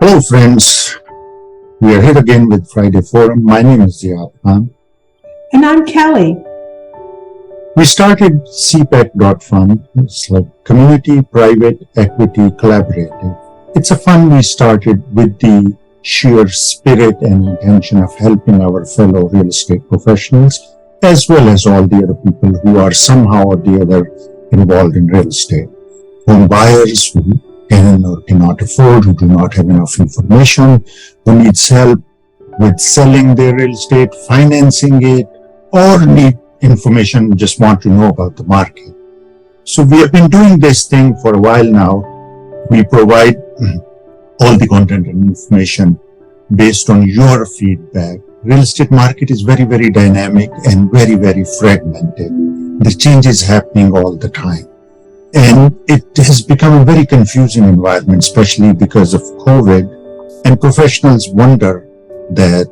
Hello friends, we are here again with Friday Forum. My name is Ziad Khan. And I'm Kelly. We started CPEC.fund. It's like Community Private Equity Collaborative. It's a fund we started with the sheer spirit and intention of helping our fellow real estate professionals, as well as all the other people who are somehow or the other involved in real estate. Home buyers who can or cannot afford, who do not have enough information, who needs help with selling their real estate, financing it, or need information, just want to know about the market. So we have been doing this thing for a while now. We provide all the content and information based on your feedback. Real estate market is very, very dynamic and very, very fragmented. The changes happening all the time. And it has become a very confusing environment, especially because of COVID. And professionals wonder that,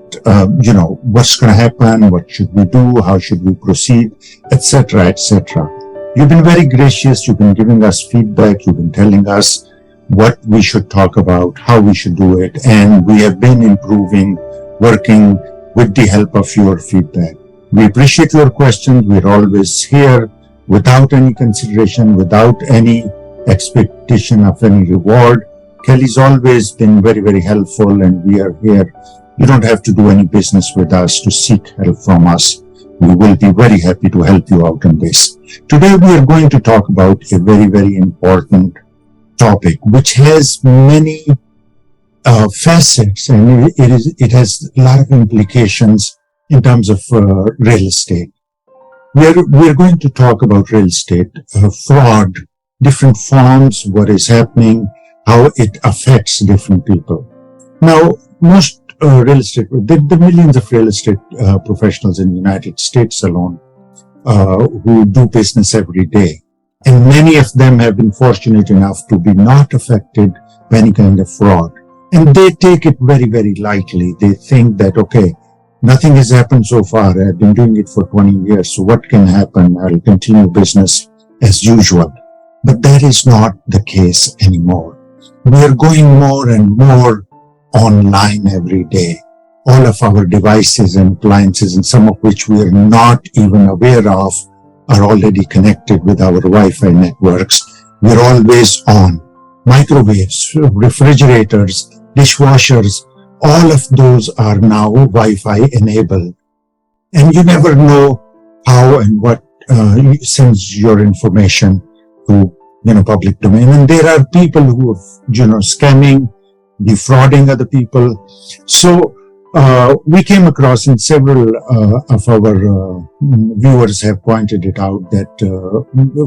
what's going to happen? What should we do? How should we proceed? Etc., etc. You've been very gracious. You've been giving us feedback. You've been telling us what we should talk about, how we should do it. And we have been improving, working with the help of your feedback. We appreciate your questions. We're always here without any consideration, without any expectation of any reward. Kelly's always been very, very helpful, and we are here. You don't have to do any business with us to seek help from us. We will be very happy to help you out in this. Today we are going to talk about a very, very important topic, which has many facets, and it has a lot of implications in terms of real estate. We're going to talk about real estate, fraud, different forms, what is happening, how it affects different people. Now, most real estate, the millions of real estate professionals in the United States alone who do business every day. And many of them have been fortunate enough to be not affected by any kind of fraud. And they take it very, very lightly. They think that, okay, nothing has happened so far. I've been doing it for 20 years. So what can happen? I'll continue business as usual. But that is not the case anymore. We are going more and more online every day. All of our devices and appliances, and some of which we are not even aware of, are already connected with our Wi-Fi networks. We're always on. Microwaves, refrigerators, dishwashers, all of those are now Wi-Fi enabled. And you never know how and what sends your information to, public domain. And there are people who are, scamming, defrauding other people. So we came across, and several of our viewers have pointed it out, that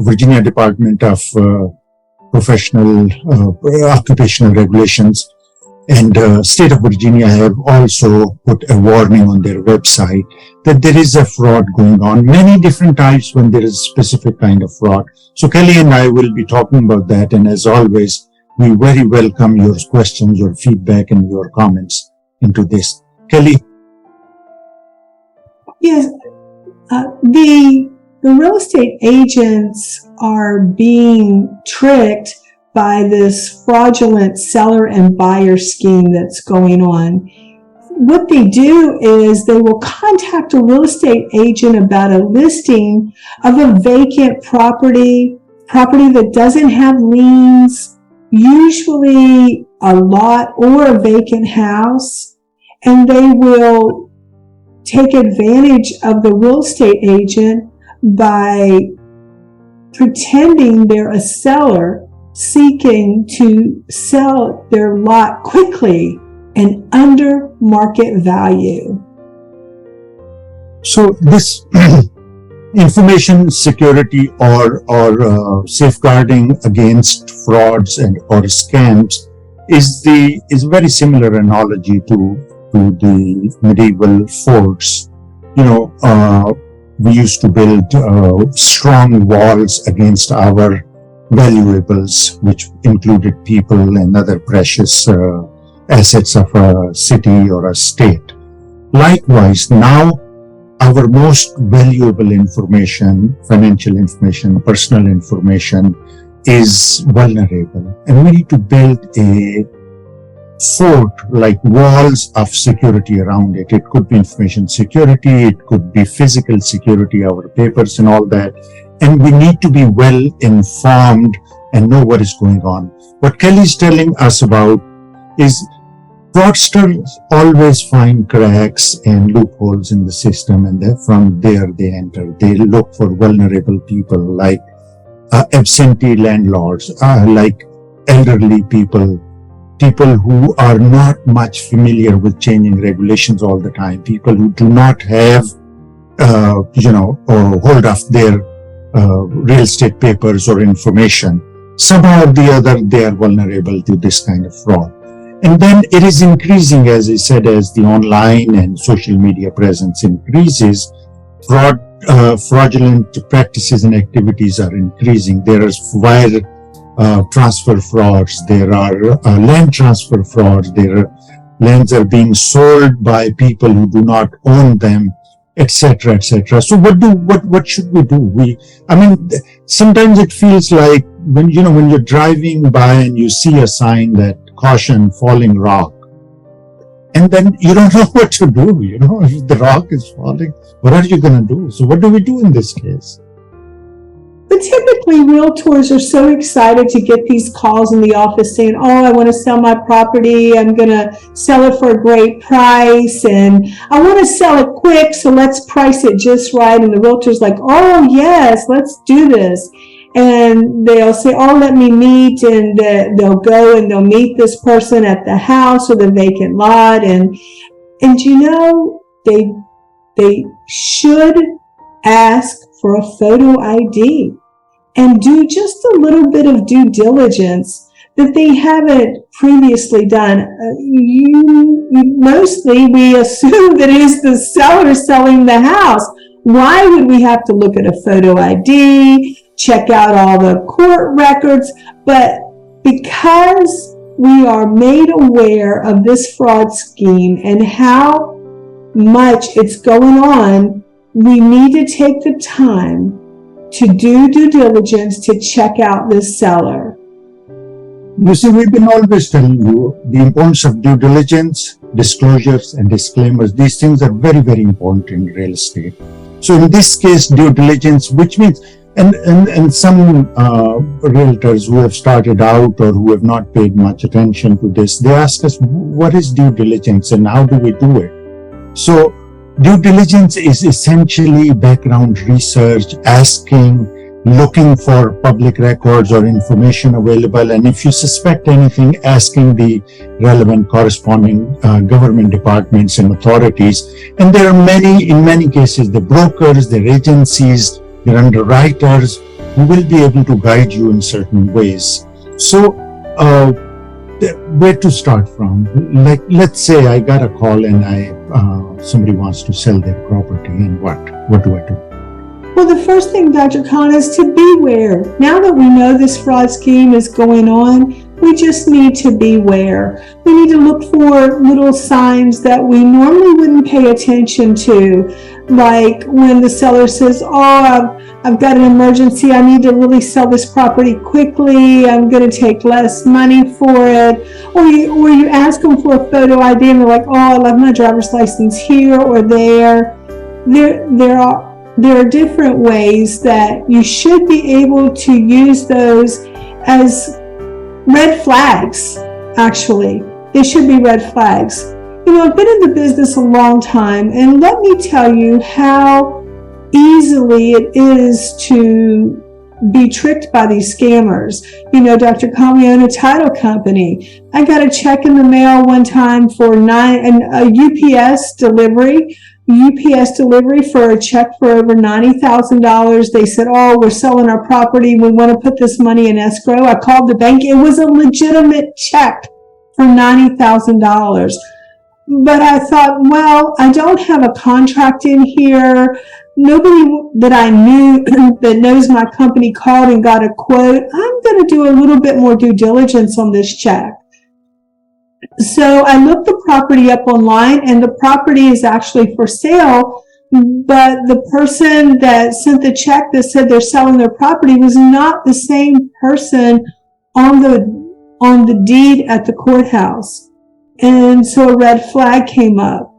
Virginia Department of Occupational Regulations and State of Virginia have also put a warning on their website that there is a fraud going on, many different types when there is a specific kind of fraud. So Kelly and I will be talking about that, and as always, we very welcome your questions, your feedback, and your comments into this. Kelly? Yes, the real estate agents are being tricked by this fraudulent seller and buyer scheme that's going on. What they do is they will contact a real estate agent about a listing of a vacant property that doesn't have liens, usually a lot or a vacant house, and they will take advantage of the real estate agent by pretending they're a seller seeking to sell their lot quickly and under market value. So this information security or safeguarding against frauds and or scams is a very similar analogy to the medieval forts. We used to build strong walls against our valuables, which included people and other precious assets of a city or a state. Likewise, now our most valuable information, financial information, personal information, is vulnerable, and we need to build a fort, like walls of security around it. It could be information security, it could be physical security, our papers and all that. And we need to be well informed and know what is going on. What Kelly's telling us about is fraudsters always find cracks and loopholes in the system, and then from there they enter. They look for vulnerable people like absentee landlords, like elderly people, people who are not much familiar with changing regulations all the time, people who do not have, hold of their real estate papers or information. Somehow or the other, they are vulnerable to this kind of fraud. And then it is increasing, as I said, as the online and social media presence increases, fraudulent practices and activities are increasing. There is wire transfer frauds, there are land transfer frauds, lands are being sold by people who do not own them, etc., etc. So what should we do? Sometimes it feels like when you're driving by and you see a sign that caution, falling rock, and then you don't know what to do. If the rock is falling, what are you going to do? So what do we do in this case? But typically, realtors are so excited to get these calls in the office saying, oh, I want to sell my property. I'm going to sell it for a great price. And I want to sell it quick, so let's price it just right. And the realtor's like, oh, yes, let's do this. And they'll say, oh, let me meet. And they'll go and they'll meet this person at the house or the vacant lot. And they should ask for a photo ID and do just a little bit of due diligence that they haven't previously done. Mostly we assume that it is the seller selling the house. Why would we have to look at a photo ID, check out all the court records? But because we are made aware of this fraud scheme and how much it's going on, we need to take the time to do due diligence to check out this seller. You see, we've been always telling you the importance of due diligence, disclosures, and disclaimers. These things are very, very important in real estate. So in this case, due diligence, which means, and some realtors who have started out or who have not paid much attention to this, they ask us, what is due diligence and how do we do it? So due diligence is essentially background research, looking for public records or information available, and if you suspect anything, asking the relevant corresponding government departments and authorities. And there are in many cases, the brokers, their agencies, their underwriters who will be able to guide you in certain ways. So where to start from? Like, let's say I got a call and somebody wants to sell their property, and what do I do? Well, the first thing, Dr. Khan, is to beware. Now that we know this fraud scheme is going on, we just need to beware. We need to look for little signs that we normally wouldn't pay attention to, like when the seller says, oh, I've got an emergency, I need to really sell this property quickly, I'm going to take less money for it. Or you ask them for a photo ID and they're like, oh, I left my driver's license here or there. There are different ways that you should be able to use those as red flags, actually. They should be red flags. I've been in the business a long time, and let me tell you how easily it is to be tricked by these scammers. Dr. Khan, we own a title company. I got a check in the mail one time for a UPS delivery for a check for over $90,000. They said, oh, we're selling our property. We want to put this money in escrow. I called the bank. It was a legitimate check for $90,000. But I thought, well, I don't have a contract in here. Nobody that I knew that knows my company called and got a quote. I'm going to do a little bit more due diligence on this check. So I looked the property up online, and the property is actually for sale, but the person that sent the check that said they're selling their property was not the same person on the deed at the courthouse. And so a red flag came up.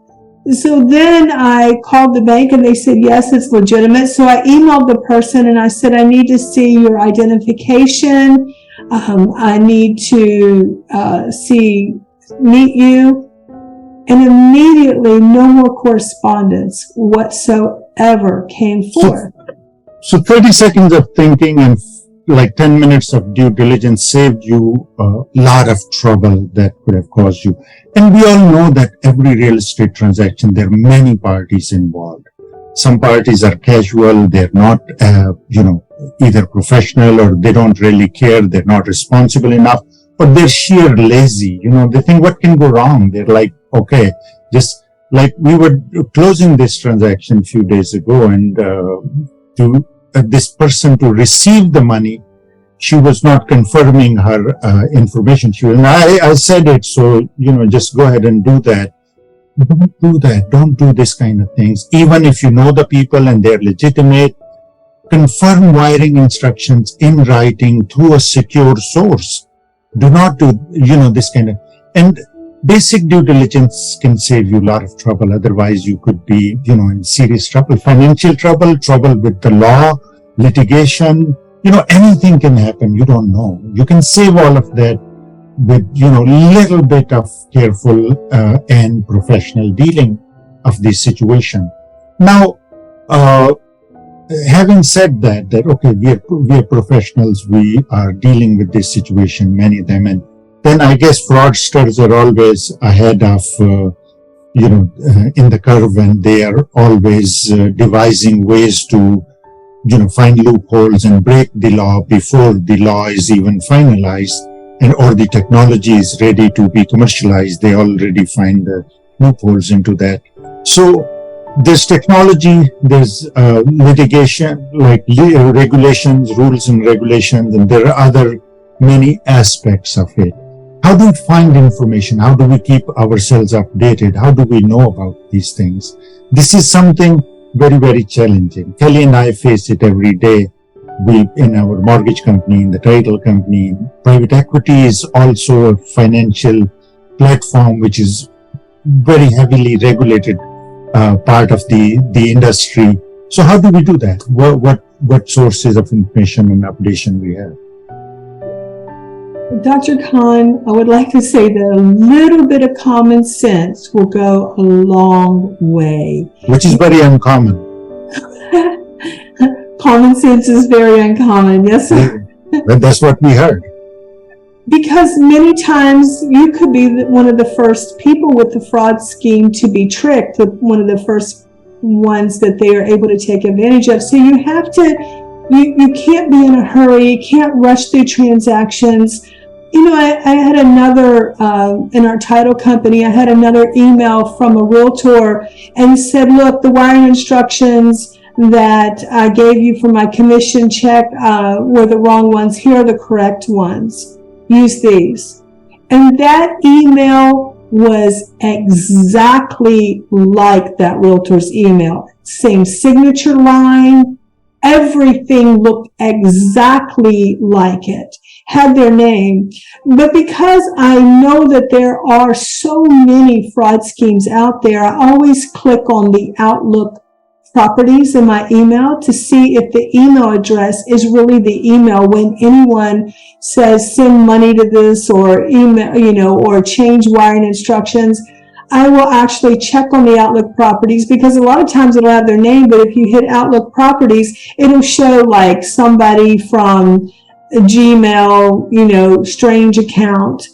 So then I called the bank and they said, yes, it's legitimate. So I emailed the person and I said, I need to see your identification. I need to meet you. And immediately no more correspondence whatsoever came forth. So 30 seconds of thinking and like 10 minutes of due diligence saved you a lot of trouble that could have caused you. And we all know that every real estate transaction, there are many parties involved. Some parties are casual, they're not, either professional or they don't really care, they're not responsible enough, or they're sheer lazy. They think, what can go wrong? They're like, okay, just like we were closing this transaction a few days ago, and this person to receive the money, she was not confirming her information. I said it, so, just go ahead and do that. Don't do that. Don't do this kind of things. Even if you know the people and they're legitimate, confirm wiring instructions in writing through a secure source. Do not do, this kind of, and basic due diligence can save you a lot of trouble. Otherwise, you could be, in serious trouble, financial trouble with the law, litigation, anything can happen. You don't know. You can save all of that with, little bit of careful and professional dealing of this situation. Now, having said that, okay, we are professionals. We are dealing with this situation, many of them, and then I guess fraudsters are always ahead of, in the curve, and they are always devising ways to, find loopholes and break the law before the law is even finalized or the technology is ready to be commercialized. They already find the loopholes into that. So there's technology, there's litigation, like regulations, rules and regulations, and there are other many aspects of it. How do we find information? How do we keep ourselves updated? How do we know about these things? This is something very, very challenging. Kelly and I face it every day. We, in our mortgage company, in the title company, private equity is also a financial platform which is very heavily regulated part of the industry. So how do we do that? What sources of information and updation we have? Dr. Khan, I would like to say that a little bit of common sense will go a long way. Which is very uncommon. Common sense is very uncommon, yes, sir. But that's what we heard. Because many times you could be one of the first people with the fraud scheme to be tricked, one of the first ones that they are able to take advantage of. So you have to, you can't be in a hurry, you can't rush through transactions. I had another, in our title company, I had another email from a realtor and said, look, the wiring instructions that I gave you for my commission check were the wrong ones. Here are the correct ones. Use these. And that email was exactly like that realtor's email. Same signature line. Everything looked exactly like it. Had their name. But because I know that there are so many fraud schemes out there, I always click on the Outlook properties in my email to see if the email address is really the email when anyone says send money to this or email, or change wiring instructions. I will actually check on the Outlook properties because a lot of times it'll have their name, but if you hit Outlook properties, it'll show like somebody from a Gmail, strange account.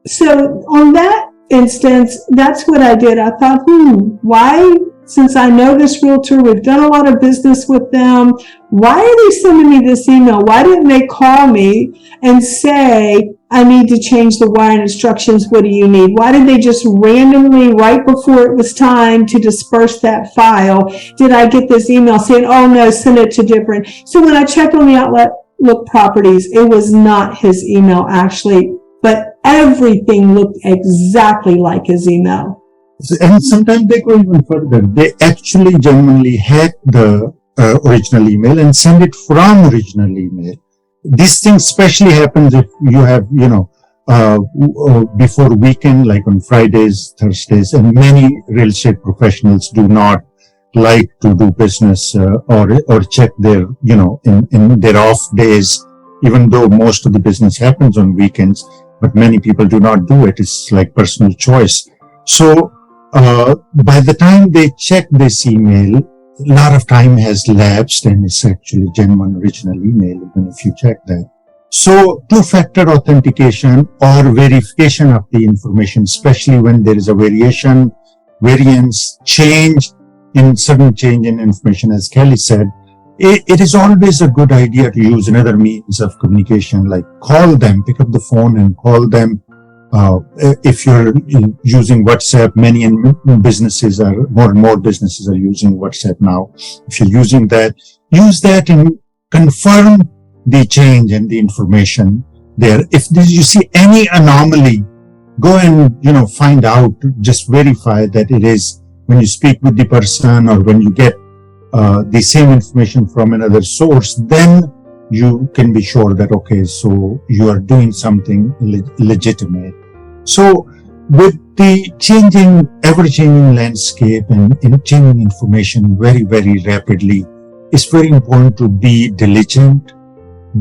So on that instance, that's what I did. I thought, why? Since I know this realtor, we've done a lot of business with them. Why are they sending me this email? Why didn't they call me and say, I need to change the wiring instructions. What do you need? Why did they just randomly, right before it was time to disperse that file, did I get this email saying, oh no, send it to different. So when I checked on the Outlook properties, it was not his email actually, but everything looked exactly like his email. And sometimes they go even further. They actually genuinely hack the original email and send it from original email. This thing especially happens if you have, before weekend, like on Fridays, Thursdays, and many real estate professionals do not like to do business or check their, in their off days, even though most of the business happens on weekends, but many people do not do it. It's like personal choice. So by the time they check this email, a lot of time has lapsed and it's actually genuine original email, even if you check that. So two-factor authentication or verification of the information, especially when there is a variance, sudden change in information, as Kelly said, it is always a good idea to use another means of communication, like call them, pick up the phone and call them. If you're using WhatsApp, businesses more and more businesses are using WhatsApp now. If you're using that, use that and confirm the change and the information there. If you see any anomaly, go and, find out, just verify that it is when you speak with the person or when you get the same information from another source, then you can be sure that, okay, so you are doing something legitimate. So with the ever-changing landscape and changing information very, very rapidly, it's very important to be diligent,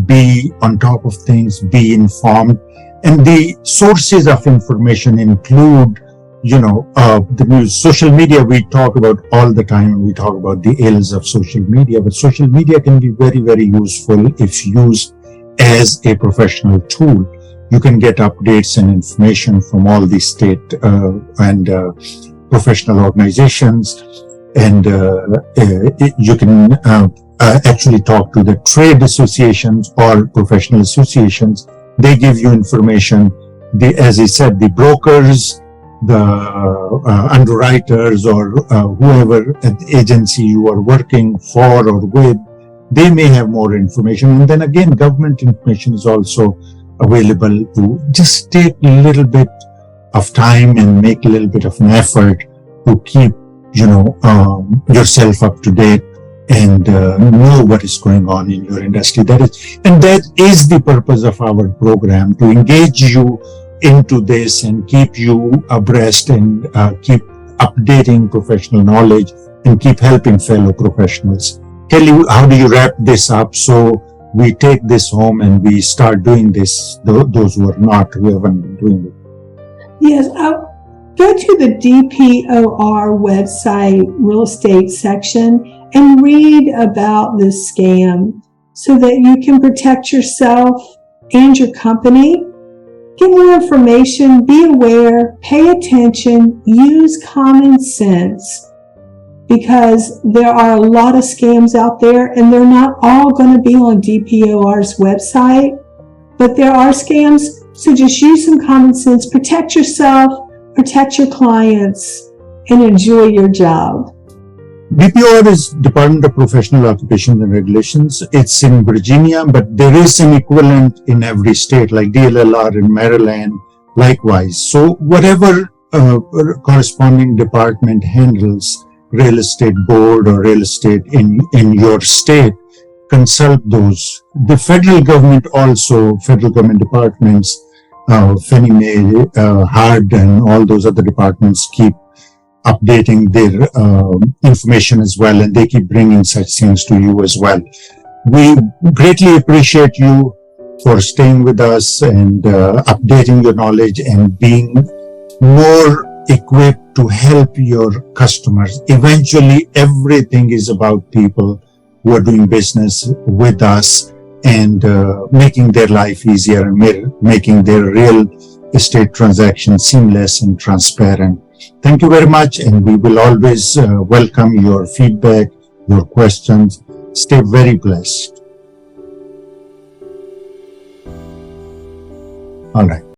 be on top of things, be informed. And the sources of information include, the news. Social media we talk about all the time. We talk about the ills of social media, but social media can be very, very useful if used as a professional tool. You can get updates and information from all the state and professional organizations, and you can actually talk to the trade associations or professional associations. They give you information. As I said, the brokers, the underwriters, or whoever at the agency you are working for or with, they may have more information. And then again, government information is also available. To just take a little bit of time and make a little bit of an effort to keep, yourself up to date and know what is going on in your industry. That is the purpose of our program, to engage you into this and keep you abreast and keep updating professional knowledge and keep helping fellow professionals. Kelly, how do you wrap this up so we take this home and we start doing this, those who haven't been doing it? Yes, go to the DPOR website real estate section and read about this scam so that you can protect yourself and your company. Get more information, be aware, pay attention, use common sense, because there are a lot of scams out there and they're not all going to be on DPOR's website, but there are scams. So just use some common sense, protect yourself, protect your clients, and enjoy your job. DPOR is Department of Professional Occupations and Regulations. It's in Virginia, but there is an equivalent in every state, like DLLR in Maryland, likewise. So whatever corresponding department handles real estate board or real estate in your state, consult those. The federal government also, federal government departments, Fannie Mae, HUD, and all those other departments keep updating their information as well, and they keep bringing such things to you as well. We greatly appreciate you for staying with us and updating your knowledge and being more equipped to help your customers. Eventually, everything is about people who are doing business with us and making their life easier and making their real estate transactions seamless and transparent. Thank you very much, and we will always welcome your feedback, your questions. Stay very blessed. All right.